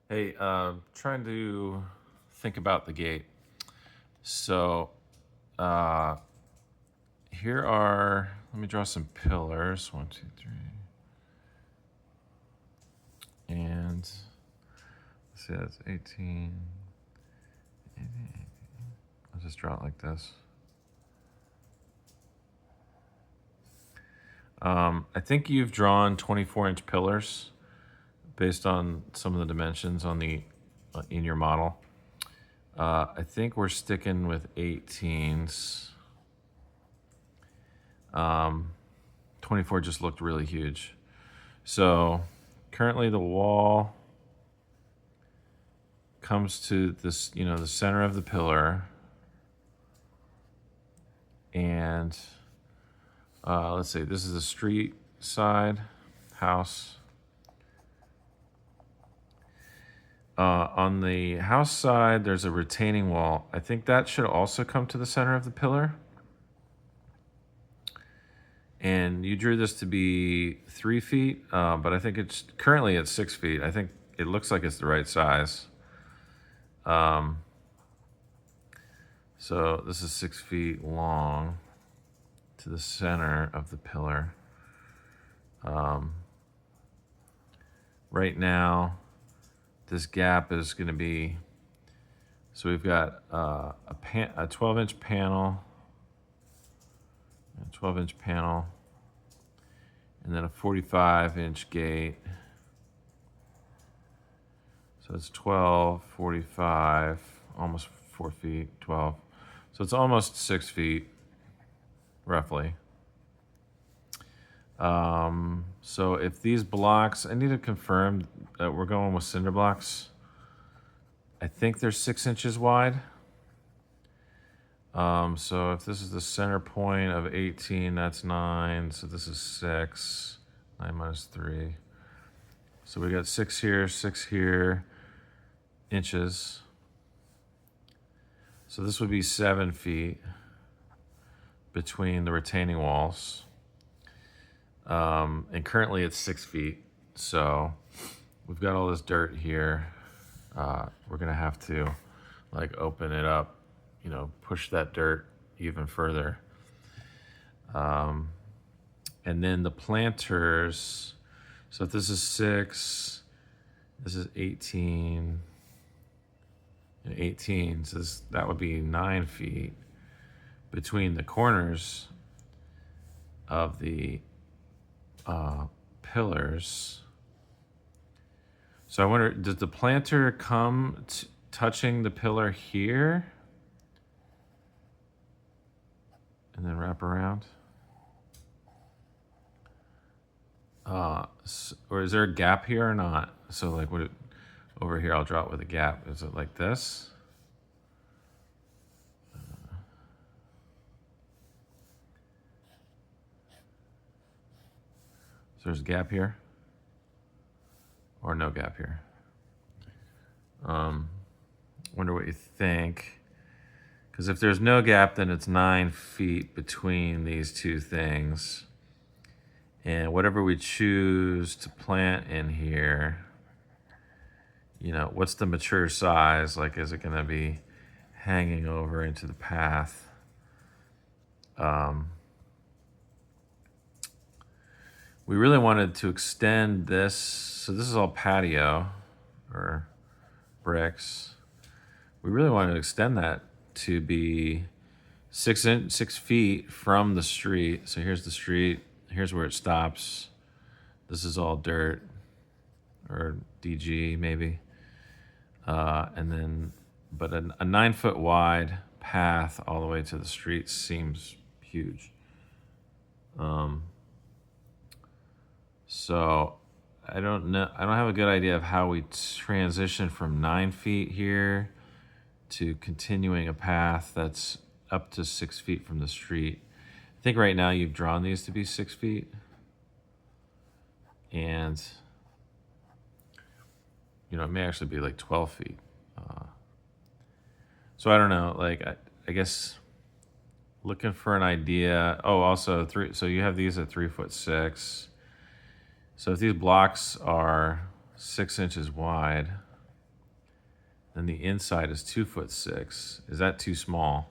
Hey, trying to think about the gate. So, uh, here are, let me draw some pillars. One, two, three. And let's see, that's 18. I'll just draw it like this. I think you've drawn 24-inch pillars based on some of the dimensions on the in your model. I think we're sticking with 18s. 24 just looked really huge. So currently the wall comes to this, the center of the pillar. And let's see, this is a street side house. On the house side, there's a retaining wall. I think that should also come to the center of the pillar. And you drew this to be 3 feet, but I think it's currently at 6 feet. I think it looks like it's the right size. So this is 6 feet long to the center of the pillar. Right now, this gap is going to be, so we've got a 12-inch panel, and then a 45-inch gate. So it's 12, 45, almost 4 feet, 12. So it's almost 6 feet, roughly. So if these blocks, I need to confirm that we're going with cinder blocks. I think they're 6 inches wide. So if this is the center point of 18, that's 9. So this is 6. 9 minus 3. So we got 6 here, inches. So this would be 7 feet between the retaining walls. And currently it's 6 feet. So we've got all this dirt here. We're gonna have to open it up, push that dirt even further. And then the planters, so if this is 6, this is 18, and 18, so that would be 9 feet between the corners of the pillars. So I wonder, does the planter come touching the pillar here and then wrap around? Or is there a gap here or not? So would it, over here, I'll draw it with a gap. Is it like this? So there's a gap here? Or no gap here? Wonder what you think. Because if there's no gap, then it's 9 feet between these two things. And whatever we choose to plant in here, what's the mature size? Is it going to be hanging over into the path? We really wanted to extend this. So this is all patio or bricks. We really wanted to extend that to be 6 feet from the street. So here's the street. Here's where it stops. This is all dirt or DG maybe. And then, but a 9-foot wide path all the way to the street seems huge. So I don't know. I don't have a good idea of how we transition from 9 feet here to continuing a path that's up to 6 feet from the street. I think right now you've drawn these to be 6 feet. And, it may actually be 12 feet. So I don't know. I guess looking for an idea. Oh, also so you have these at 3'6". So if these blocks are 6 inches wide, Then the inside is 2'6". Is that too small?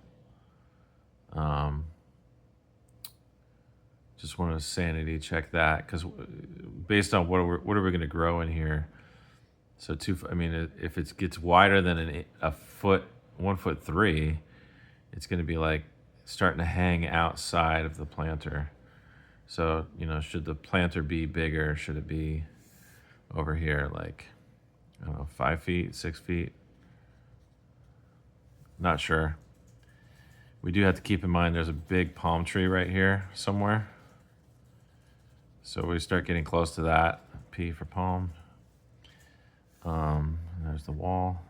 Just want to sanity check that, because based on what are we going to grow in here? So I mean, if it gets wider than a foot, 1'3", it's going to be like starting to hang outside of the planter. So, should the planter be bigger? Should it be over here, like, I don't know, 5 feet, 6 feet? Not sure. We do have to keep in mind there's a big palm tree right here somewhere. So we start getting close to that. P for palm. There's the wall.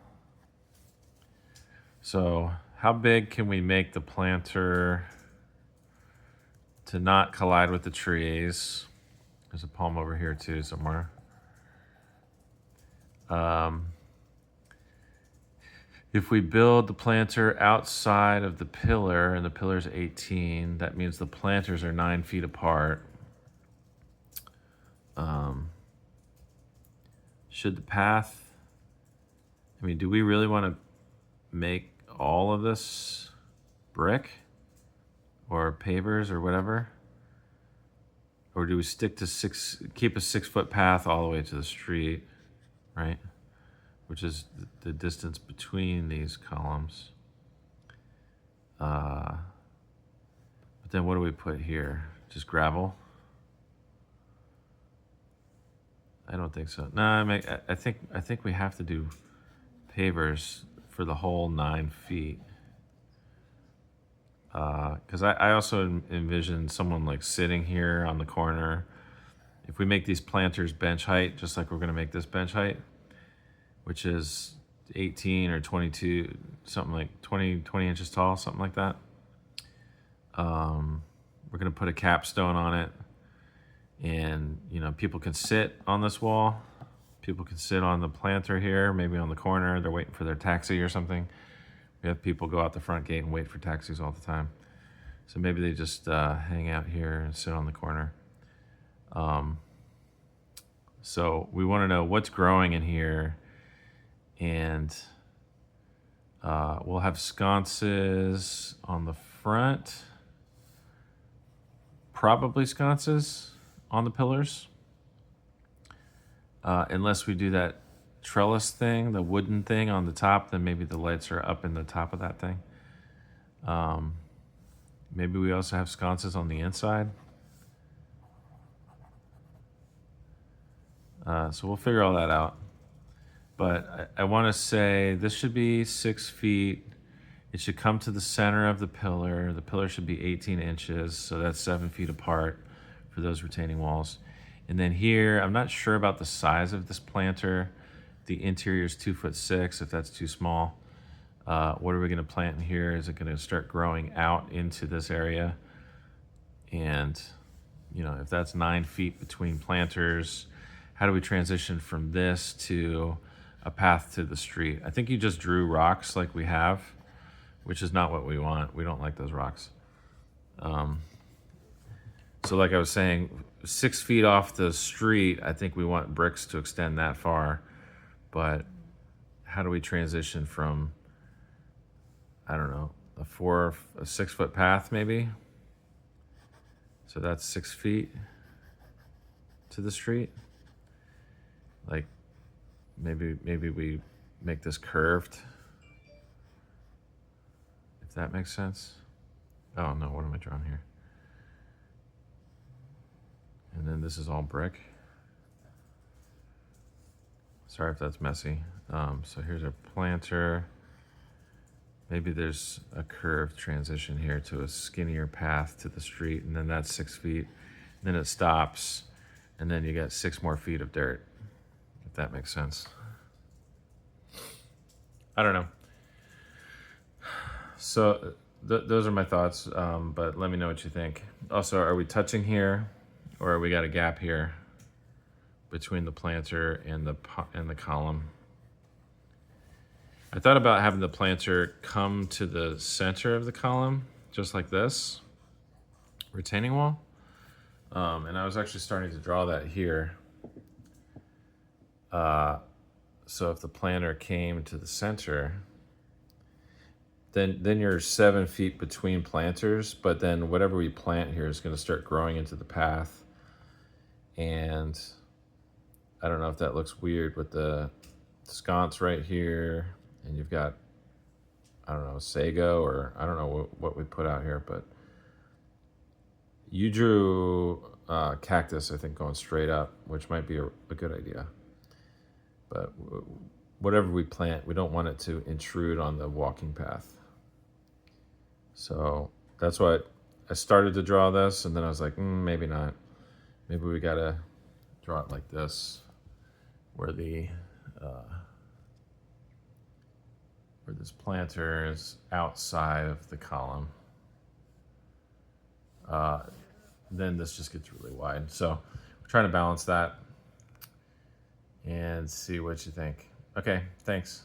So how big can we make the planter to not collide with the trees? There's a palm over here too somewhere. If we build the planter outside of the pillar, and the pillar's 18, that means the planters are 9 feet apart. Should the path, I mean, do we really want to make all of this brick or pavers or whatever? Or do we stick to keep a 6-foot path all the way to the street, right? Which is the distance between these columns. But then what do we put here? Just gravel? I don't think so. No, I think we have to do pavers for the whole 9 feet. Because I also envision someone like sitting here on the corner. If we make these planters bench height, just like we're going to make this bench height, which is 18 or 22, something like 20 inches tall, something like that. We're going to put a capstone on it. And, people can sit on this wall. People can sit on the planter here, maybe on the corner. They're waiting for their taxi or something. We have people go out the front gate and wait for taxis all the time. So maybe they just hang out here and sit on the corner. So we want to know what's growing in here. And we'll have sconces on the front. Probably sconces on the pillars. Unless we do that trellis thing, the wooden thing on the top, then maybe the lights are up in the top of that thing. Maybe we also have sconces on the inside. So we'll figure all that out. But I want to say this should be 6 feet. It should come to the center of the pillar. The pillar should be 18 inches, so that's 7 feet apart for those retaining walls. And then here, I'm not sure about the size of this planter. The interior is 2'6", if that's too small. What are we going to plant in here? Is it going to start growing out into this area? And, if that's 9 feet between planters, how do we transition from this to a path to the street? I think you just drew rocks like we have, which is not what we want. We don't like those rocks. So like I was saying, 6 feet off the street, I think we want bricks to extend that far. But how do we transition from, I don't know, a 6 foot path maybe? So that's 6 feet to the street. Like maybe we make this curved, if that makes sense. Oh no, what am I drawing here? And then this is all brick. Sorry if that's messy. So here's our planter. Maybe there's a curved transition here to a skinnier path to the street, and then that's 6 feet. Then it stops, and then you got 6 more feet of dirt, if that makes sense. I don't know. So those are my thoughts, but let me know what you think. Also, are we touching here, or we got a gap here between the planter and the column? I thought about having the planter come to the center of the column, just like this retaining wall. And I was actually starting to draw that here. So if the planter came to the center, then you're 7 feet between planters, but then whatever we plant here is going to start growing into the path. And I don't know if that looks weird with the sconce right here, and you've got, I don't know, sago, or I don't know what we put out here, but you drew cactus, I think, going straight up, which might be a good idea. But whatever we plant, we don't want it to intrude on the walking path. So that's why I started to draw this, and then I was like, maybe not. Maybe we gotta draw it like this, where this planter is outside of the column. Then this just gets really wide. So we're trying to balance that and see what you think. Okay, thanks.